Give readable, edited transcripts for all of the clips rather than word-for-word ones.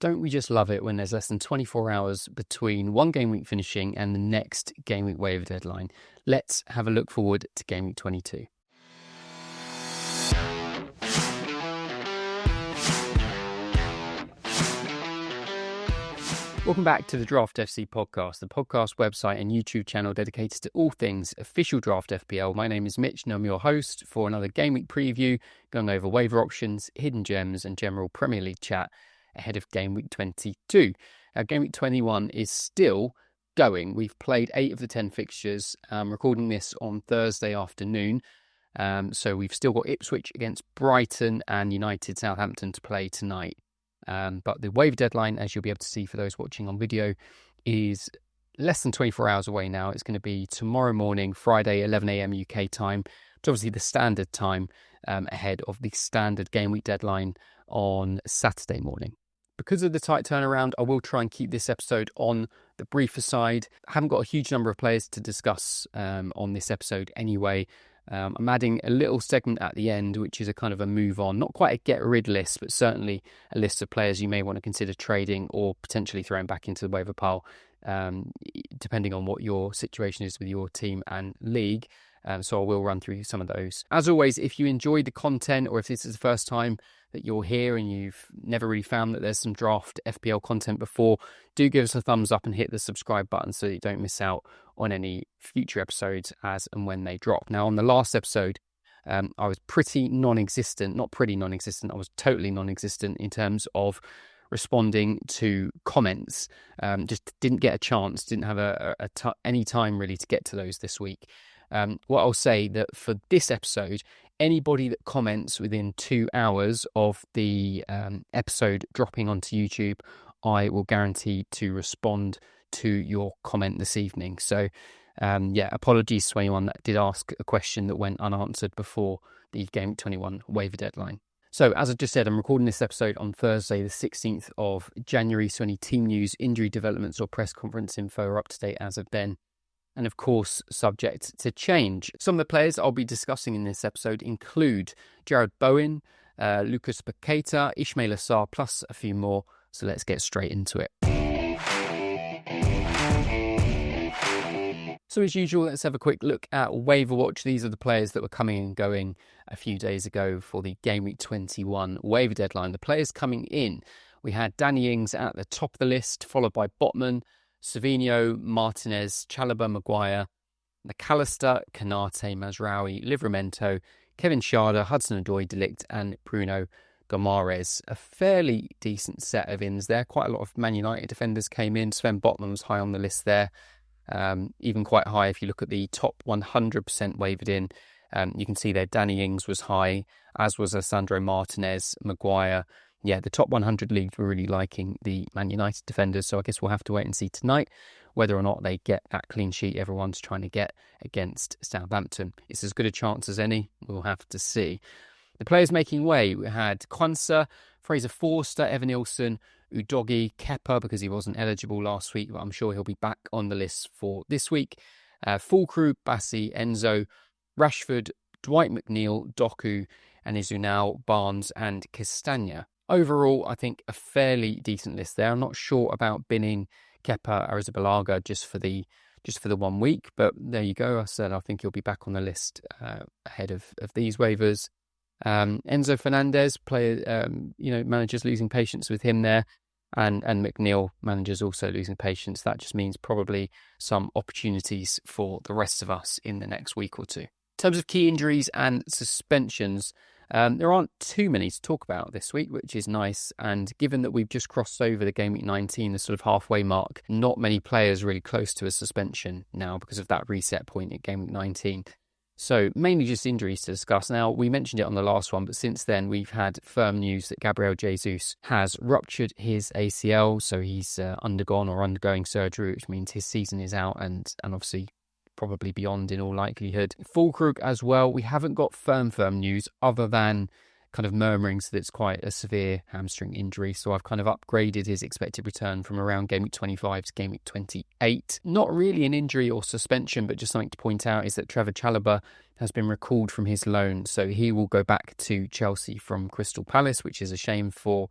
Don't we just love it when there's less than 24 hours between one game week finishing and the next game week waiver deadline? Let's have a look forward to game week 22. Welcome back to the Draft FC podcast, the podcast website and YouTube channel dedicated to all things official draft FPL. My name is Mitch and I'm your host for another game week preview, going over waiver options, hidden gems and general Premier League chat ahead of game week 22. Game week 21 is still going. We've played 8 of the 10 fixtures. Recording this on Thursday afternoon. So we've still got Ipswich against Brighton and United Southampton to play tonight. But the waiver deadline, as you'll be able to see for those watching on video, is less than 24 hours away now. It's going to be tomorrow morning, Friday, 11 a.m. UK time. It's obviously the standard time ahead of the standard game week deadline on Saturday morning. Because of the tight turnaround, I will try and keep this episode on the briefer side. I haven't got a huge number of players to discuss on this episode anyway. I'm adding a little segment at the end, which is a kind of a move on, not quite a get rid list, but certainly a list of players you may want to consider trading or potentially throwing back into the waiver pile, depending on what your situation is with your team and league. So I will run through some of those. As always, if you enjoyed the content or if this is the first time that you're here and you've never really found that there's some draft FPL content before, do give us a thumbs up and hit the subscribe button so that you don't miss out on any future episodes as and when they drop. Now, on the last episode, I was pretty non-existent, not pretty non-existent, I was totally non-existent in terms of responding to comments. Just didn't get a chance, didn't have any time really to get to those this week. What I'll say that for this episode, anybody that comments within 2 hours of the episode dropping onto YouTube, I will guarantee to respond to your comment this evening. So, apologies to anyone that did ask a question that went unanswered before the Game 21 waiver deadline. So, as I just said, I'm recording this episode on Thursday, the 16th of January. So any team news, injury developments or press conference info are up to date as of then. And of course, subject to change. Some of the players I'll be discussing in this episode include Jared Bowen, Lucas Paqueta, Ismail Assar, plus a few more. So let's get straight into it. So as usual, let's have a quick look at Waiver Watch. These are the players that were coming and going a few days ago for the Game Week 21 waiver deadline. The players coming in, we had Danny Ings at the top of the list, followed by Botman, Savinho, Martinez, Chalobah, Maguire, McAllister, Canate, Mazraoui, Livramento, Kevin Schade, Hudson-Odoi, De Ligt and Bruno Gomares. A fairly decent set of ins there. Quite a lot of Man United defenders came in. Sven Botman was high on the list there. Even quite high if you look at the top 100% wavered in. You can see there Danny Ings was high, as was Alessandro Martinez, Maguire. Yeah, the top 100 leagues were really liking the Man United defenders, so I guess we'll have to wait and see tonight whether or not they get that clean sheet everyone's trying to get against Southampton. It's as good a chance as any. We'll have to see. The players making way, we had Quansah, Fraser Forster, Evan Nilsson, Udogi, Kepa, because he wasn't eligible last week, but I'm sure he'll be back on the list for this week. Fulkrug, Bassi, Enzo, Rashford, Dwight McNeil, Doku, and Izunal, Barnes and Castagna. Overall, I think a fairly decent list there. I'm not sure about binning Kepa Arrizabalaga just for the 1 week, but there you go. I said I think he'll be back on the list ahead of these waivers. Enzo Fernandez, managers losing patience with him there, and McNeil, managers also losing patience. That just means probably some opportunities for the rest of us in the next week or two. In terms of key injuries and suspensions, there aren't too many to talk about this week, which is nice. And given that we've just crossed over the Game Week 19, the sort of halfway mark, not many players really close to a suspension now because of that reset point at Game Week 19. So mainly just injuries to discuss. Now, we mentioned it on the last one, but since then we've had firm news that Gabriel Jesus has ruptured his ACL. So he's undergone or undergoing surgery, which means his season is out and obviously probably beyond in all likelihood. Fulkrug as well. We haven't got firm news other than kind of murmurings that it's quite a severe hamstring injury. So I've kind of upgraded his expected return from around Game Week 25 to Game Week 28. Not really an injury or suspension, but just something to point out is that Trevor Chalobah has been recalled from his loan. So he will go back to Chelsea from Crystal Palace, which is a shame for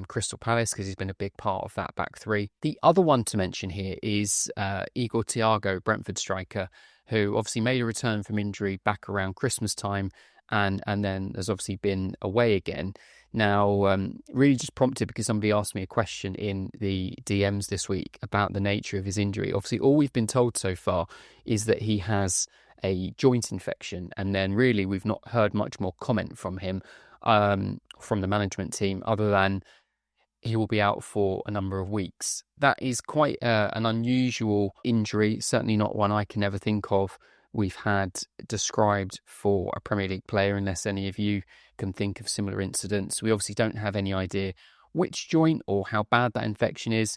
Crystal Palace, because he's been a big part of that back three. The other one to mention here is Igor Thiago, Brentford striker, who obviously made a return from injury back around Christmas time, and then has obviously been away again. Now, really just prompted because somebody asked me a question in the DMs this week about the nature of his injury. Obviously, all we've been told so far is that he has a joint infection, and then really we've not heard much more comment from him, from the management team, other than he will be out for a number of weeks. That is quite an unusual injury, certainly not one I can ever think of we've had described for a Premier League player, unless any of you can think of similar incidents. We obviously don't have any idea which joint or how bad that infection is.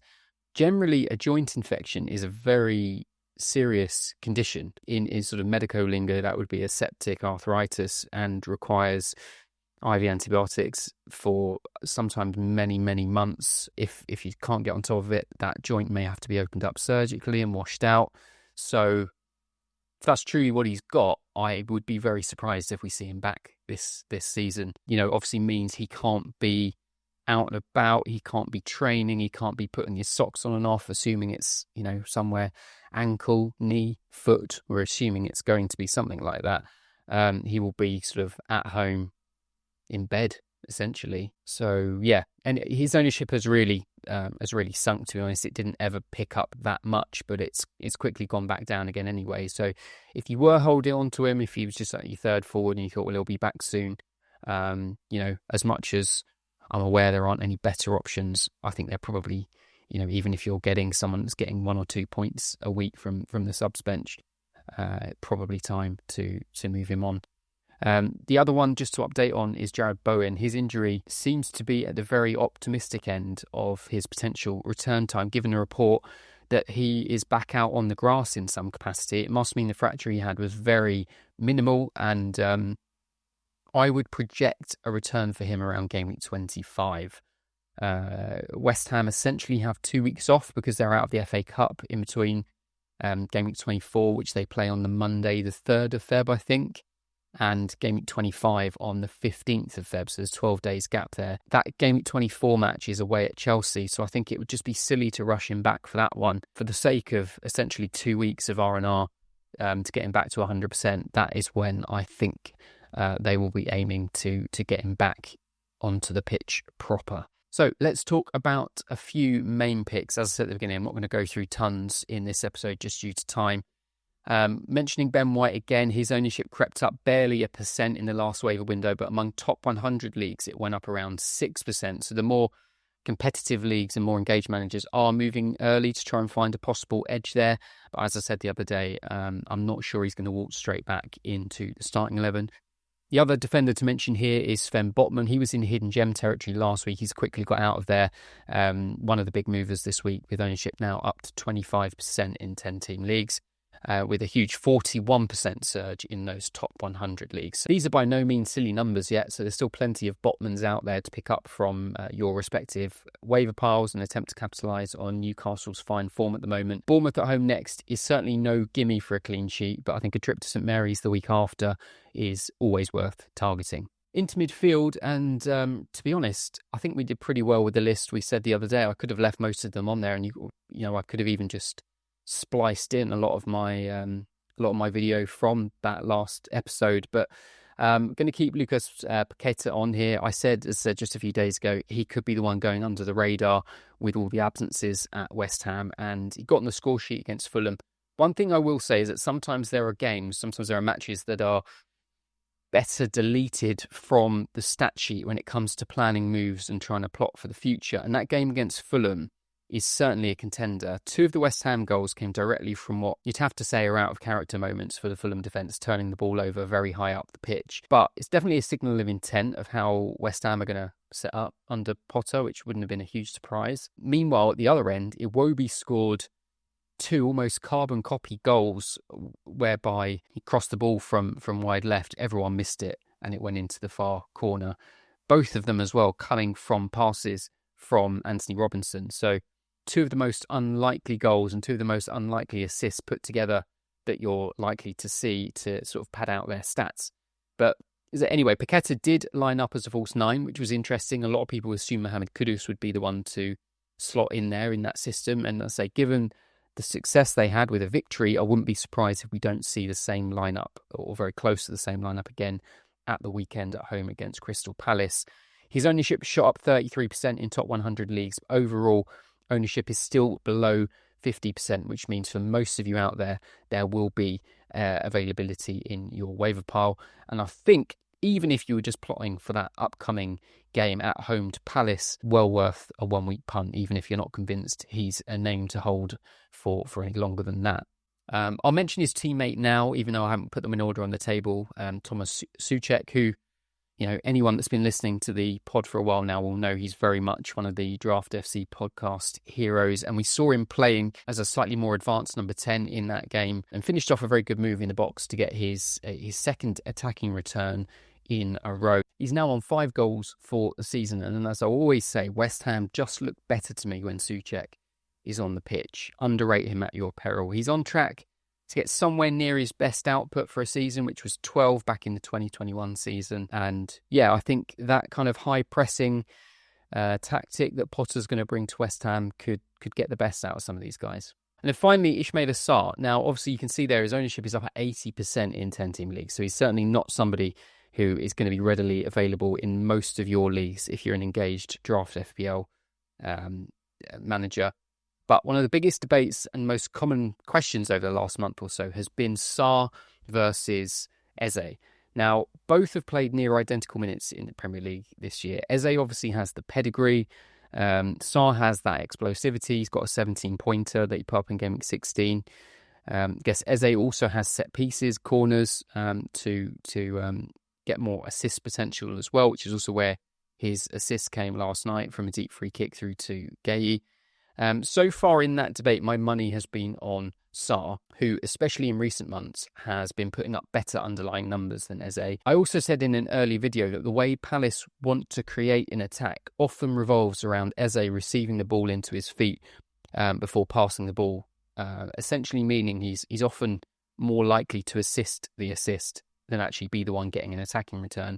Generally, a joint infection is a very serious condition. In sort of medical lingo, that would be a septic arthritis and requires IV antibiotics for sometimes many, many months. If you can't get on top of it, that joint may have to be opened up surgically and washed out. So if that's truly what he's got, I would be very surprised if we see him back this season. Obviously means he can't be out and about, he can't be training, he can't be putting his socks on and off, assuming it's, somewhere ankle, knee, foot. We're assuming it's going to be something like that. He will be sort of at home in bed, essentially. So yeah, and his ownership has really sunk, to be honest. It didn't ever pick up that much, but it's quickly gone back down again anyway. So if you were holding on to him, if he was just like your third forward and you thought, well, he'll be back soon, as much as I'm aware there aren't any better options, I think they're probably, even if you're getting someone that's getting 1 or 2 points a week from the subs bench, probably time to move him on. The other one just to update on is Jared Bowen. His injury seems to be at the very optimistic end of his potential return time, given a report that he is back out on the grass in some capacity. It must mean the fracture he had was very minimal, and I would project a return for him around game week 25. West Ham essentially have 2 weeks off because they're out of the FA Cup in between game week 24, which they play on the Monday, the 3rd of Feb, I think, and game week 25 on the 15th of Feb, so there's 12 days gap there. That game week 24 match is away at Chelsea, so I think it would just be silly to rush him back for that one. For the sake of essentially 2 weeks of R&R to get him back to 100%, that is when I think they will be aiming to get him back onto the pitch proper. So let's talk about a few main picks. As I said at the beginning, I'm not going to go through tons in this episode just due to time. Mentioning Ben White again, his ownership crept up barely 1% in the last waiver window, but among top 100 leagues, it went up around 6%. So the more competitive leagues and more engaged managers are moving early to try and find a possible edge there. But as I said the other day, I'm not sure he's going to walk straight back into the starting 11. The other defender to mention here is Sven Botman. He was in hidden gem territory last week. He's quickly got out of there. One of the big movers this week, with ownership now up to 25% in 10-team leagues, with a huge 41% surge in those top 100 leagues. These are by no means silly numbers yet, so there's still plenty of Botmans out there to pick up from your respective waiver piles and attempt to capitalise on Newcastle's fine form at the moment. Bournemouth at home next is certainly no gimme for a clean sheet, but I think a trip to St Mary's the week after is always worth targeting. Into midfield, and to be honest, I think we did pretty well with the list we said the other day. I could have left most of them on there, and I could have even just spliced in a lot of my video from that last episode, but I'm going to keep Lucas Paqueta on here. I said just a few days ago, he could be the one going under the radar with all the absences at West Ham, and he got on the score sheet against Fulham. One thing I will say is that sometimes there are matches that are better deleted from the stat sheet when it comes to planning moves and trying to plot for the future. And that game against Fulham is certainly a contender. 2 of the West Ham goals came directly from what you'd have to say are out of character moments for the Fulham defence, turning the ball over very high up the pitch. But it's definitely a signal of intent of how West Ham are going to set up under Potter, which wouldn't have been a huge surprise. Meanwhile, at the other end, Iwobi scored 2 almost carbon copy goals whereby he crossed the ball from wide left. Everyone missed it and it went into the far corner. Both of them as well coming from passes from Anthony Robinson. So 2 of the most unlikely goals and 2 of the most unlikely assists put together that you're likely to see to sort of pad out their stats. But Anyway, Paqueta did line up as a false 9, which was interesting. A lot of people assume Mohamed Kudus would be the one to slot in there in that system. And I say, given the success they had with a victory, I wouldn't be surprised if we don't see the same lineup or very close to the same lineup again at the weekend at home against Crystal Palace. His ownership shot up 33% in top 100 leagues. Overall, ownership is still below 50%, which means for most of you out there, there will be availability in your waiver pile. And I think even if you were just plotting for that upcoming game at home to Palace, well worth a 1 week punt, even if you're not convinced he's a name to hold for any longer than that. I'll mention his teammate now, even though I haven't put them in order on the table, Thomas Souček, who, anyone that's been listening to the pod for a while now will know he's very much one of the Draft FC podcast heroes. And we saw him playing as a slightly more advanced number 10 in that game and finished off a very good move in the box to get his second attacking return in a row. He's now on 5 goals for the season. And as I always say, West Ham just look better to me when Souček is on the pitch. Underrate him at your peril. He's on track to get somewhere near his best output for a season, which was 12 back in the 2021 season. And yeah, I think that kind of high pressing tactic that Potter's going to bring to West Ham could get the best out of some of these guys. And then finally, Ismaila Sarr. Now, obviously, you can see there his ownership is up at 80% in 10-team leagues. So he's certainly not somebody who is going to be readily available in most of your leagues if you're an engaged Draft FPL manager. But one of the biggest debates and most common questions over the last month or so has been Sarr versus Eze. Now, both have played near identical minutes in the Premier League this year. Eze obviously has the pedigree. Sarr has that explosivity. He's got a 17-pointer that he put up in Game Week 16. I guess Eze also has set pieces, corners to get more assist potential as well, which is also where his assist came last night from a deep free kick through to Gueye. So far in that debate, my money has been on Sarr, who, especially in recent months, has been putting up better underlying numbers than Eze. I also said in an early video that the way Palace want to create an attack often revolves around Eze receiving the ball into his feet before passing the ball, essentially meaning he's often more likely to assist the assist than actually be the one getting an attacking return.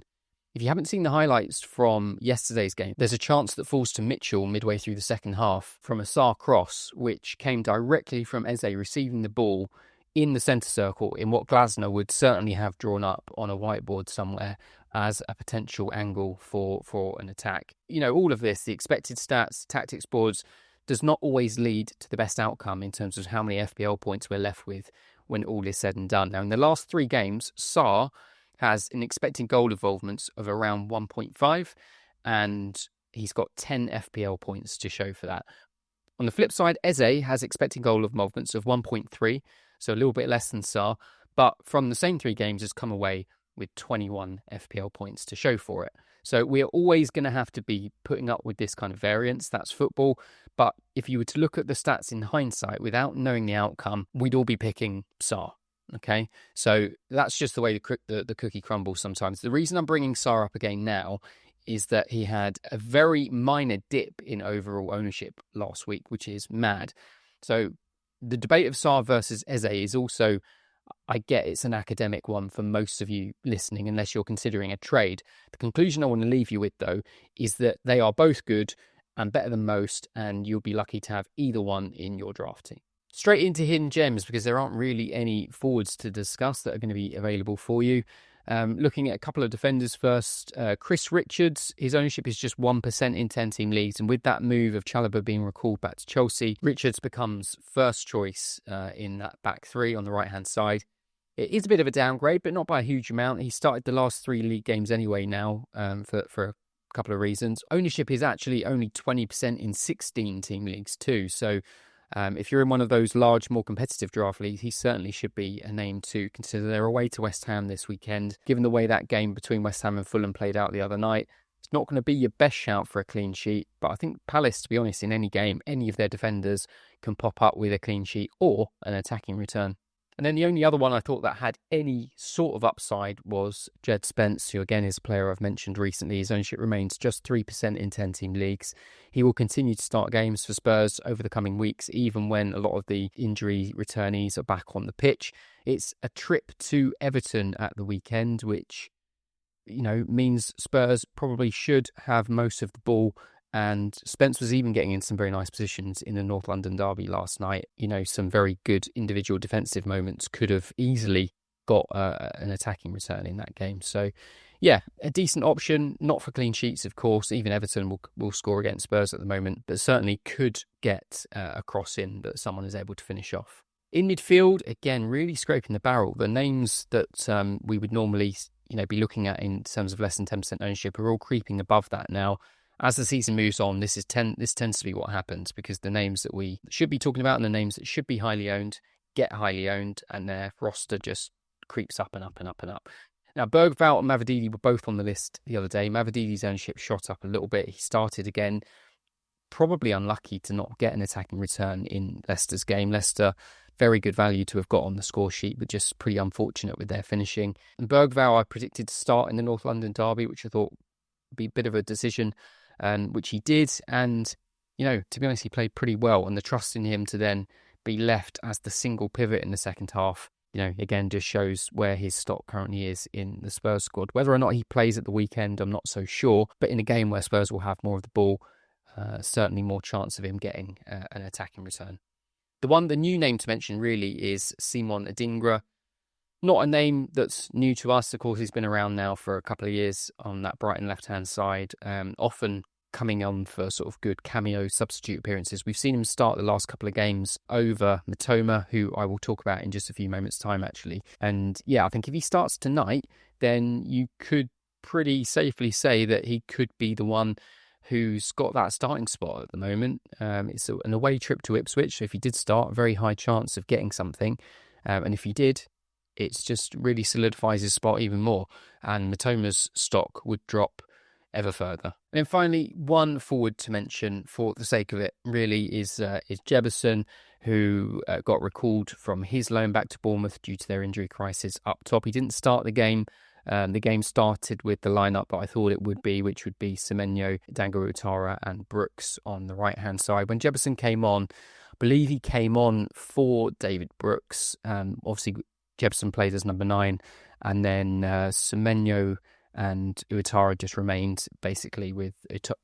If you haven't seen the highlights from yesterday's game, there's a chance that falls to Mitchell midway through the second half from a Sarr cross, which came directly from Eze receiving the ball in the centre circle in what Glasner would certainly have drawn up on a whiteboard somewhere as a potential angle for an attack. All of this, the expected stats, tactics boards, does not always lead to the best outcome in terms of how many FPL points we're left with when all is said and done. Now, in the last 3 games, Sarr has an expected goal involvement of around 1.5, and he's got 10 FPL points to show for that. On the flip side, Eze has expected goal involvements of 1.3, so a little bit less than Sarr, but from the same 3 games has come away with 21 FPL points to show for it. So we're always going to have to be putting up with this kind of variance. That's football. But if you were to look at the stats in hindsight without knowing the outcome, we'd all be picking Sarr. Okay, so that's just the way the cookie crumbles sometimes. The reason I'm bringing Sarr up again now is that he had a very minor dip in overall ownership last week, which is mad. So the debate of Sarr versus Eze is also, I get it's an academic one for most of you listening, unless you're considering a trade. The conclusion I want to leave you with, though, is that they are both good and better than most, and you'll be lucky to have either one in your draft team. Straight into hidden gems, because there aren't really any forwards to discuss that are going to be available for you. Looking at a couple of defenders first, Chris Richards, his ownership is just 1% in 10-team leagues, and with that move of Chalobah being recalled back to Chelsea, Richards becomes first choice in that back 3 on the right-hand side. It is a bit of a downgrade, but not by a huge amount. He started the last 3 league games anyway now for a couple of reasons. Ownership is actually only 20% in 16-team leagues too, so if you're in one of those large, more competitive draft leagues, he certainly should be a name to consider. They're away to West Ham this weekend. Given the way that game between West Ham and Fulham played out the other night, it's not going to be your best shout for a clean sheet. But I think Palace, to be honest, in any game, any of their defenders can pop up with a clean sheet or an attacking return. And then the only other one I thought that had any sort of upside was Jed Spence, who again is a player I've mentioned recently. His ownership remains just 3% in 10-team leagues. He will continue to start games for Spurs over the coming weeks, even when a lot of the injury returnees are back on the pitch. It's a trip to Everton at the weekend, which means Spurs probably should have most of the ball. And Spence was even getting in some very nice positions in the North London derby last night. Some very good individual defensive moments could have easily got an attacking return in that game. So, yeah, a decent option, not for clean sheets, of course. Even Everton will score against Spurs at the moment, but certainly could get a cross in that someone is able to finish off. In midfield, again, really scraping the barrel. The names that we would normally be looking at in terms of less than 10% ownership are all creeping above that now. As the season moves on, this tends to be what happens, because the names that we should be talking about and the names that should be highly owned get highly owned, and their roster just creeps up and up and up and up. Now, Bergvall and Mavididi were both on the list the other day. Mavididi's ownership shot up a little bit. He started again. Probably unlucky to not get an attacking return in Leicester's game. Leicester, very good value to have got on the score sheet, but just pretty unfortunate with their finishing. And Bergvall I predicted to start in the North London derby, which I thought would be a bit of a decision, which he did. And, to be honest, he played pretty well. And the trust in him to then be left as the single pivot in the second half, again, just shows where his stock currently is in the Spurs squad. Whether or not he plays at the weekend, I'm not so sure. But in a game where Spurs will have more of the ball, certainly more chance of him getting an attacking return. The new name to mention really is Simon Adingra. Not a name that's new to us. Of course, he's been around now for a couple of years on that Brighton left-hand side, often coming on for sort of good cameo substitute appearances. We've seen him start the last couple of games over Mitoma, who I will talk about in just a few moments' time, actually. And yeah, I think if he starts tonight, then you could pretty safely say that he could be the one who's got that starting spot at the moment. It's an away trip to Ipswich, so if he did start, a very high chance of getting something. And if he did, it's just really solidifies his spot even more, and Mitoma's stock would drop ever further. And then finally, one forward to mention for the sake of it really is Jebbison, who got recalled from his loan back to Bournemouth due to their injury crisis up top. He didn't start the game. The game started with the lineup that I thought it would be, which would be Semenyo, Dango Utara and Brooks on the right-hand side. When Jebbison came on, I believe he came on for David Brooks. Obviously, Jebbison played as number 9, and then Semenyo and Utara just remained, basically, with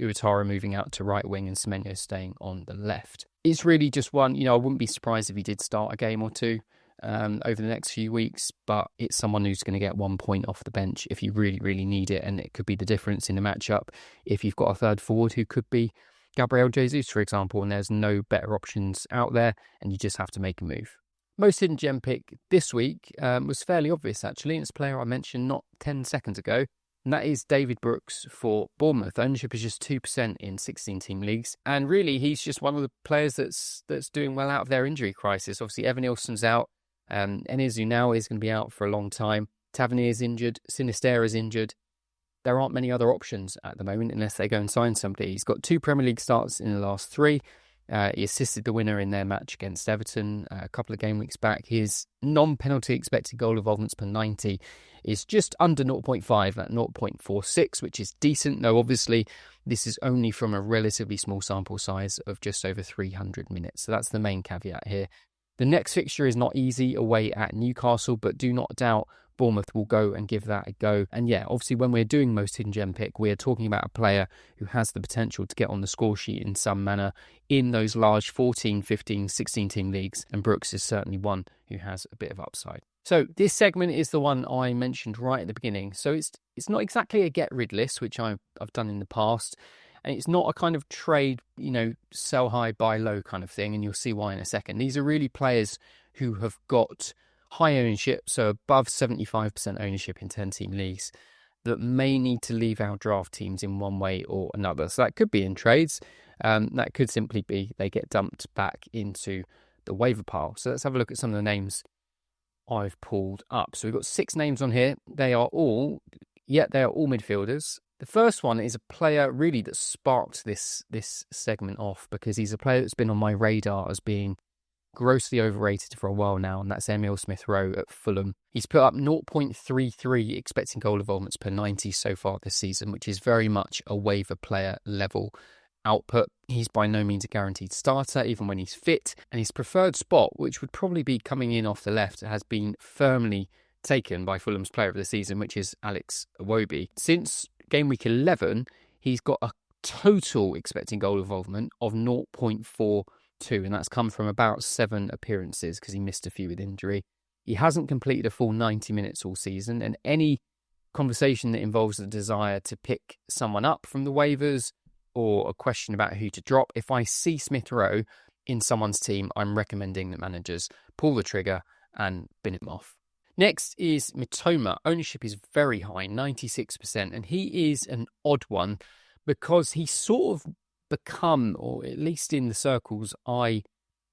Utara moving out to right wing and Semenyo staying on the left. It's really just one, I wouldn't be surprised if he did start a game or two over the next few weeks, but it's someone who's going to get 1 point off the bench if you really, really need it, and it could be the difference in the matchup if you've got a third forward who could be Gabriel Jesus, for example, and there's no better options out there, and you just have to make a move. Most hidden gem pick this week was fairly obvious, actually. It's a player I mentioned not 10 seconds ago, and that is David Brooks for Bournemouth. Ownership is just 2% in 16-team leagues, and really he's just one of the players that's doing well out of their injury crisis. Obviously, Evan Nilsson's out, Enes Unal is going to be out for a long time, Tavernier's injured, Sinisterra's injured. There aren't many other options at the moment unless they go and sign somebody. He's got 2 Premier League starts in the last 3. He assisted the winner in their match against Everton a couple of game weeks back. His non-penalty expected goal involvements per 90 is just under 0.5 at 0.46, which is decent. Though obviously, this is only from a relatively small sample size of just over 300 minutes. So that's the main caveat here. The next fixture is not easy, away at Newcastle, but do not doubt Bournemouth will go and give that a go. And yeah, obviously when we're doing most hidden gem pick, we are talking about a player who has the potential to get on the score sheet in some manner in those large 14, 15, 16 team leagues. And Brooks is certainly one who has a bit of upside. So this segment is the one I mentioned right at the beginning. So it's not exactly a get rid list, which I've done in the past. And it's not a kind of trade, sell high, buy low kind of thing. And you'll see why in a second. These are really players who have got high ownership, so above 75% ownership in 10-team leagues, that may need to leave our draft teams in one way or another. So that could be in trades. That could simply be they get dumped back into the waiver pile. So let's have a look at some of the names I've pulled up. So we've got 6 names on here. They are all midfielders. The first one is a player really that sparked this segment off, because he's a player that's been on my radar as being grossly overrated for a while now, and that's Emile Smith-Rowe at Fulham. He's put up 0.33 expecting goal involvements per 90 so far this season, which is very much a waiver player level output. He's by no means a guaranteed starter, even when he's fit, and his preferred spot, which would probably be coming in off the left, has been firmly taken by Fulham's player of the season, which is Alex Iwobi. Since game week 11, he's got a total expected goal involvement of 0.42, and that's come from about 7 appearances because he missed a few with injury. He hasn't completed a full 90 minutes all season, and any conversation that involves the desire to pick someone up from the waivers or a question about who to drop, if I see Smith Rowe in someone's team, I'm recommending that managers pull the trigger and bin him off. Next is Mitoma. Ownership is very high, 96%, and he is an odd one because he's sort of become, or at least in the circles I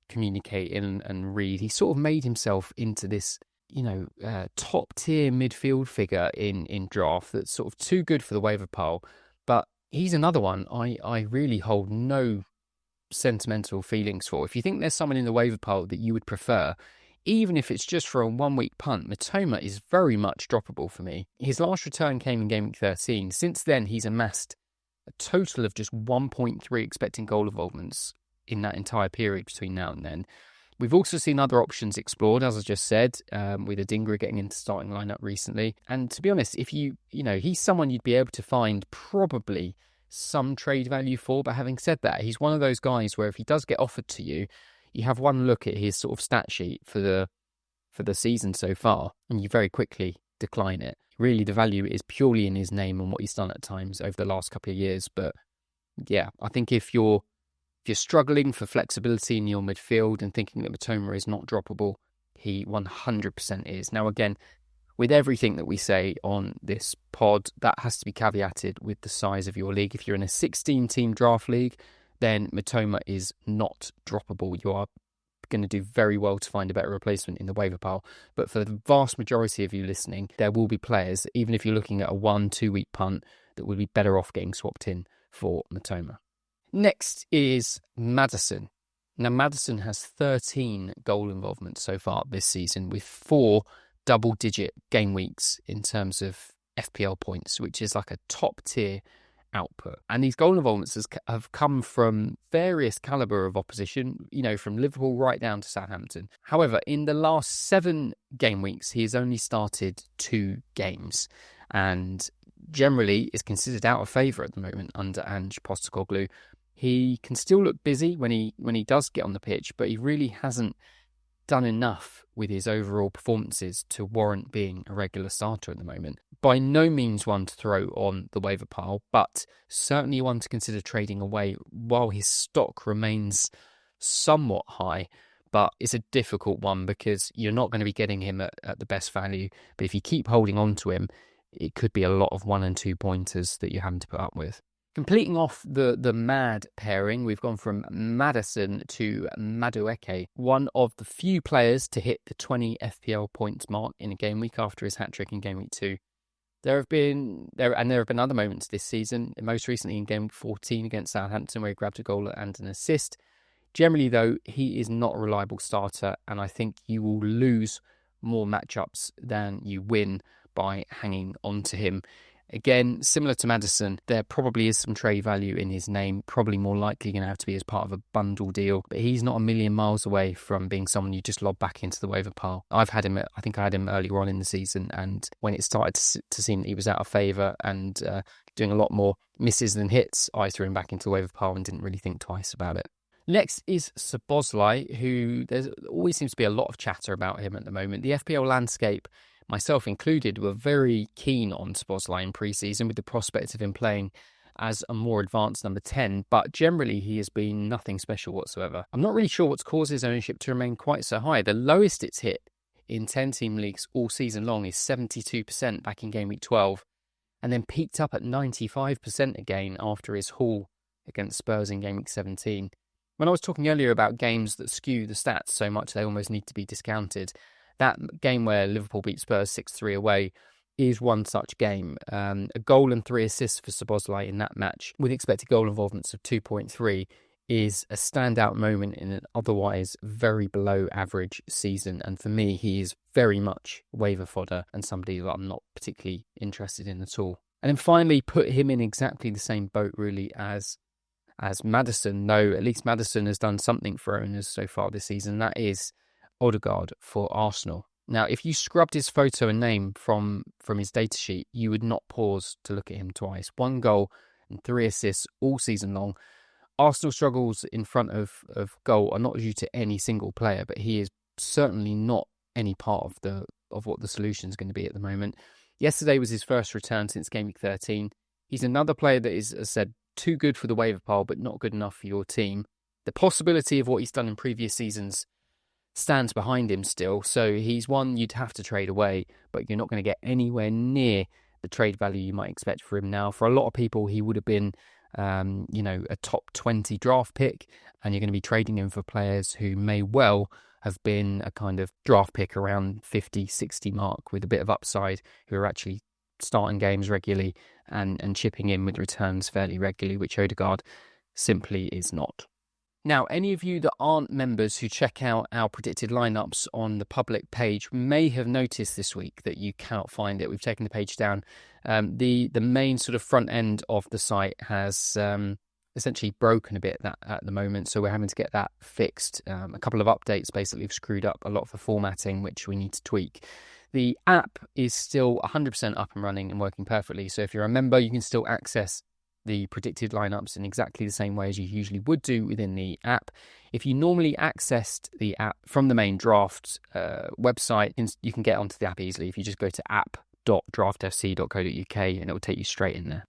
communicate in and read, he sort of made himself into this, top tier midfield figure in draft that's sort of too good for the waiver pile. But he's another one I really hold no sentimental feelings for. If you think there's someone in the waiver pile that you would prefer, even if it's just for a 1 week punt, Mitoma is very much droppable for me. His last return came in game week 13. Since then, he's amassed a total of just 1.3 expected goal involvements in that entire period between now and then. We've also seen other options explored, as I just said, with Adingra getting into starting lineup recently. And to be honest, if he's someone you'd be able to find probably some trade value for. But having said that, he's one of those guys where if he does get offered to you, you have one look at his sort of stat sheet for the season so far, and you very quickly decline it. Really, the value is purely in his name and what he's done at times over the last couple of years. But yeah, I think if you're struggling for flexibility in your midfield and thinking that Mitoma is not droppable, he 100% is. Now, again, with everything that we say on this pod, that has to be caveated with the size of your league. If you're in a 16-team draft league, then Mitoma is not droppable. You are going to do very well to find a better replacement in the waiver pile. But for the vast majority of you listening, there will be players, even if you're looking at a 1-2 week punt, that would be better off getting swapped in for Mitoma. Next is Maddison. Now, Maddison has 13 goal involvements so far this season, with 4 double-digit game weeks in terms of FPL points, which is like a top-tier output. And these goal involvements have come from various calibre of opposition, from Liverpool right down to Southampton. However, in the last 7 game weeks, he has only started 2 games and generally is considered out of favour at the moment under Ange Postecoglou. He can still look busy when he does get on the pitch, but he really hasn't done enough with his overall performances to warrant being a regular starter at the moment. By no means one to throw on the waiver pile, but certainly one to consider trading away while his stock remains somewhat high. But it's a difficult one because you're not going to be getting him at the best value. But if you keep holding on to him, it could be a lot of 1 and 2 pointers that you're having to put up with. Completing off the Mad pairing, we've gone from Maddison to Madueke, one of the few players to hit the 20 FPL points mark in a game week after his hat-trick in game week 2. There have been other moments this season, most recently in game week 14 against Southampton, where he grabbed a goal and an assist. Generally, though, he is not a reliable starter, and I think you will lose more matchups than you win by hanging on to him. Again, similar to Maddison, there probably is some trade value in his name, probably more likely going to have to be as part of a bundle deal, but he's not a million miles away from being someone you just lob back into the waiver pile. I think I had him earlier on in the season, and when it started to seem that he was out of favour and doing a lot more misses than hits, I threw him back into the waiver pile and didn't really think twice about it. Next is Szoboszlai, who there always seems to be a lot of chatter about him at the moment. The FPL landscape, myself included, were very keen on Szoboszlai in pre-season with the prospect of him playing as a more advanced number 10, but generally he has been nothing special whatsoever. I'm not really sure what's caused his ownership to remain quite so high. The lowest it's hit in 10-team leagues all season long is 72% back in game week 12, and then peaked up at 95% again after his haul against Spurs in game week 17. When I was talking earlier about games that skew the stats so much they almost need to be discounted, that game where Liverpool beat Spurs 6-3 away is one such game. A goal and 3 assists for Szoboszlai in that match, with expected goal involvements of 2.3, is a standout moment in an otherwise very below average season. And for me, he is very much waiver fodder and somebody that I'm not particularly interested in at all. And then finally, put him in exactly the same boat really as Maddison, though at least Maddison has done something for owners so far this season. That is Odegaard for Arsenal. Now, if you scrubbed his photo and name from his data sheet, you would not pause to look at him twice. 1 goal and 3 assists all season long. Arsenal struggles in front of goal are not due to any single player, but he is certainly not any part of what the solution is going to be at the moment. Yesterday was his first return since Game Week 13. He's another player that is, as I said, too good for the waiver pile, but not good enough for your team. The possibility of what he's done in previous seasons stands behind him still, so he's one you'd have to trade away, but you're not going to get anywhere near the trade value you might expect for him now. For a lot of people, he would have been a top 20 draft pick, and you're going to be trading him for players who may well have been a kind of draft pick around 50, 60 mark with a bit of upside, who are actually starting games regularly and chipping in with returns fairly regularly, which Odegaard simply is not. Now, any of you that aren't members who check out our predicted lineups on the public page may have noticed this week that you cannot find it. We've taken the page down. The main sort of front end of the site has essentially broken a bit at the moment, so we're having to get that fixed. A couple of updates basically have screwed up a lot of the formatting, which we need to tweak. The app is still 100% up and running and working perfectly, so if you're a member, you can still access the predicted lineups in exactly the same way as you usually would do within the app. If you normally accessed the app from the main draft website, you can get onto the app easily if you just go to app.draftfc.co.uk and it will take you straight in there.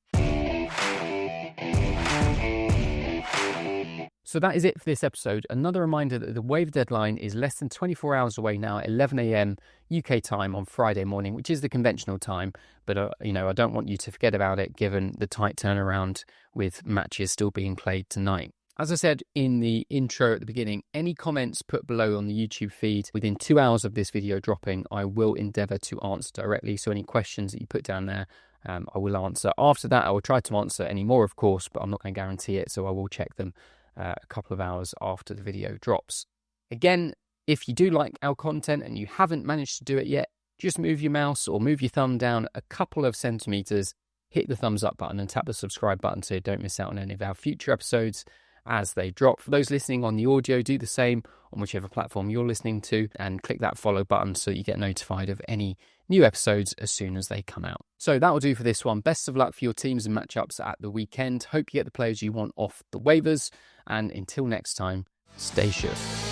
So that is it for this episode. Another reminder that the waiver deadline is less than 24 hours away now, 11 a.m. UK time on Friday morning, which is the conventional time. But, I don't want you to forget about it given the tight turnaround with matches still being played tonight. As I said in the intro at the beginning, any comments put below on the YouTube feed within 2 hours of this video dropping, I will endeavour to answer directly. So any questions that you put down there, I will answer. After that, I will try to answer any more, of course, but I'm not going to guarantee it. So I will check them a couple of hours after the video drops. Again, if you do like our content and you haven't managed to do it yet, just move your mouse or move your thumb down a couple of centimeters, hit the thumbs up button and tap the subscribe button so you don't miss out on any of our future episodes as they drop. For those listening on the audio, do the same on whichever platform you're listening to and click that follow button so you get notified of any new episodes as soon as they come out. So that will do for this one. Best of luck for your teams and matchups at the weekend. Hope you get the players you want off the waivers. And until next time, stay sure.